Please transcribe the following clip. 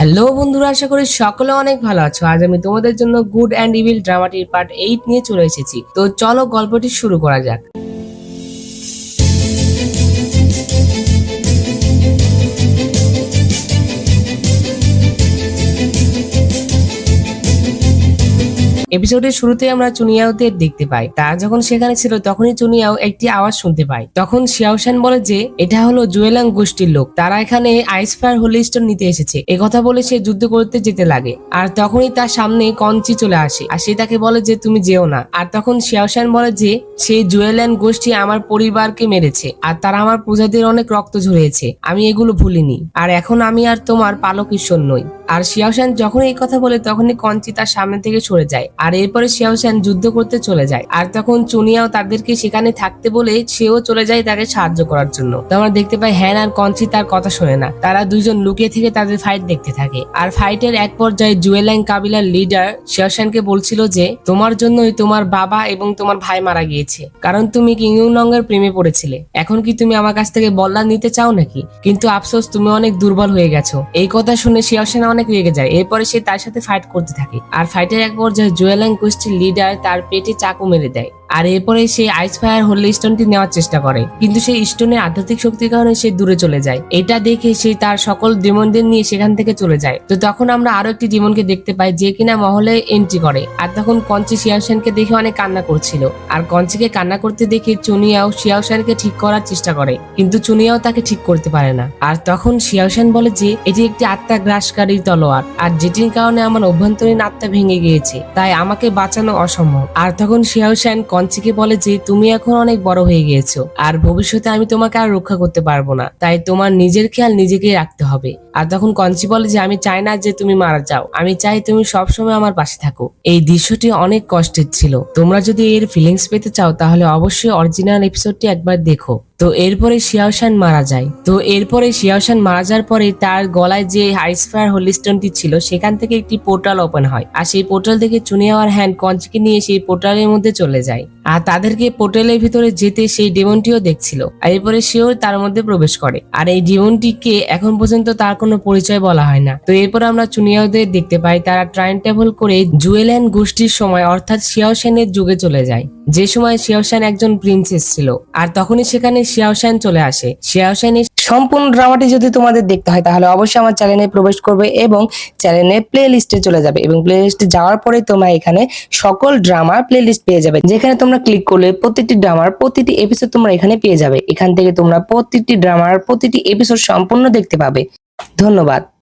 Hello বন্ধুরা, আশা করি সকলে অনেক ভালো আছো। আজ আমি তোমাদের জন্য গুড অ্যান্ড ইভিল ড্রামাটির পার্ট 8 নিয়ে চলে এসেছি। তো চলো গল্পটি শুরু করা যাক। এপিসোডের শুরুতে আমরা চুনিয়াওদের দেখতে পাই। তারা যখন সেখানে ছিল তখনই চুনিয়াও একটি আওয়াজ শুনতে পায়। তখন শিয়াওশান বলে যে এটা হলো জুয়েলাং গোষ্ঠীর লোক, তারা এখানে আইস ফায়ার হোলি স্টোন নিতে এসেছে। এ কথা বলে সে যুদ্ধ করতে যেতে লাগে, আর তখনই তার সামনে কঞ্চি চলে আসে আর সে তাকে বলে যে তুমি যেও না। আর তখন শিয়াওশান বলে যে সেই জুয়েলান গোষ্ঠী আমার পরিবারকে মেরেছে আর তারা আমার প্রজাদের অনেক রক্ত ঝরিয়েছে, আমি এগুলো ভুলিনি, আর এখন আমি আর তোমার পালক ঈশ্বর নই। আর শিয়াওশান যখন এই কথা বলে তখনই কঞ্চি তার সামনে থেকে সরে যায়, আর এরপরে শিয়াওশান যুদ্ধ করতে চলে যায়। আর তখন চুনিয়াও তাদেরকে সেখানে থাকতে বলে সেও চলে যায় তাকে সাহায্য করার জন্য। তো আমরা দেখতে পাই হ্যান আর কঞ্চি তার কথা শোনে না, তারা দুইজন লুকিয়ে থেকে তাদের ফাইট দেখতে থাকে। আর ফাইটের এক পর্যায়ে জুয়েলাং কাবিলার লিডার শিয়াওশানকে বলছিল যে তোমার জন্যই তোমার বাবা এবং তোমার ভাই মারা গিয়েছে, কারণ তুমি কিং ইউনং এর প্রেমে পড়েছিলে। এখন কি তুমি আমার কাছ থেকে বল্লা নিতে চাও নাকি? কিন্তু আফসোস, তুমি অনেক দুর্বল হয়ে গেছো। এই কথা শুনে শিয়াওশান অনেক রেগে যায়। এরপরে সে তার সাথে ফাইট করতে থাকে, আর ফাইটের এক পর্যায়ে জুয়েলাং গোষ্ঠীর লিডার তার পেটে চাকু মেরে দেয়। আর এরপরে সে আইস ফায়ার হোলি স্টোনটি নেওয়ার চেষ্টা করে, কিন্তু সেই স্টোনের আধ্যাত্মিক শক্তির কারণে সে দূরে চলে যায়। এটা দেখে সে তার সকল ডিমনদের নিয়ে সেখান থেকে চলে যায়। তো তখন আমরা আরো একটি ডিমনকে দেখতে পাই যে কিনা মহলে এন্ট্রি করে। আর তখন কঞ্চি শিয়াওশানকে দেখে অনেক কান্না করছিল, আর কঞ্চিকে কান্না করতে দেখে চুনিয়াও শিয়াওশানকে ঠিক করার চেষ্টা করে, কিন্তু চুনিয়াও তাকে ঠিক করতে পারে না। আর তখন শিয়াওশান বলে যে এটি একটি আত্মা গ্রাসকারী তলোয়ার, আর যেটির কারণে আমার অভ্যন্তরীণ আত্মা ভেঙে গিয়েছে, তাই আমাকে বাঁচানো অসম্ভব। আর তখন শিয়াওশান কঞ্চিকে বলে যে তুমি এখন অনেক বড় হয়ে গিয়েছো, আর ভবিষ্যতে আমি তোমাকে আর রক্ষা করতে পারবো না, তাই তোমার নিজের খেয়াল নিজেকেই রাখতে হবে। আর তখন কঞ্চি বলে যে আমি চাই না যে তুমি মারা যাও, আমি চাই তুমি সবসময় আমার পাশে থাকো। এই দৃশ্যটি অনেক কষ্টের ছিল। তোমরা যদি এর ফিলিংস পেতে চাও তাহলে অবশ্যই অরিজিনাল এপিসোডটি একবার দেখো। তো এরপরে শিয়াওশান মারা যায়। মারা যাওয়ার পরে তার গলায় যে আইস ফায়ার হোলি স্টোনটি ছিল সেখান থেকে একটি পোর্টাল ওপেন হয়, আর সেই পোর্টাল থেকে চুনিয়া আর হ্যান্ড কঞ্চিকে নিয়ে সেই পোর্টালের মধ্যে চলে যায়। আর তাদেরকে পোর্টালের ভিতরে যেতে সেই ডেমনটিও দেখছিল, আর এরপরে সেও তার মধ্যে প্রবেশ করে। আর এই ডেমনটিকে এখন পর্যন্ত তার কোনো পরিচয় বলা হয় না। তো এরপর আমরা চুনিয়াদের দেখতে পাই তারা টাইম ট্রাভেল করে জুয়েলান গোষ্ঠীর সময় অর্থাৎ শিয়াওশানের যুগে চলে যায়, যে সময় শিয়াওশান একজন প্রিন্সেস ছিল। আর তখনই সেখানে শিয়াওশান চলে আসে। শিয়াওশানের সম্পূর্ণ ড্রামাটি যদি তোমাদের দেখতে হয় তাহলে অবশ্যই আমার চ্যানেলে প্রবেশ করবে এবং চ্যানেলে প্লে লিস্টে চলে যাবে, এবং প্লে লিস্টে যাওয়ার পরে তোমরা এখানে সকল ড্রামার প্লে লিস্ট পেয়ে যাবে, যেখানে তোমরা ক্লিক করলে প্রতিটি ড্রামার প্রতিটি এপিসোড তোমরা এখানে পেয়ে যাবে। এখান থেকে তোমরা প্রতিটি ড্রামার প্রতিটি এপিসোড সম্পূর্ণ দেখতে পাবে। ধন্যবাদ।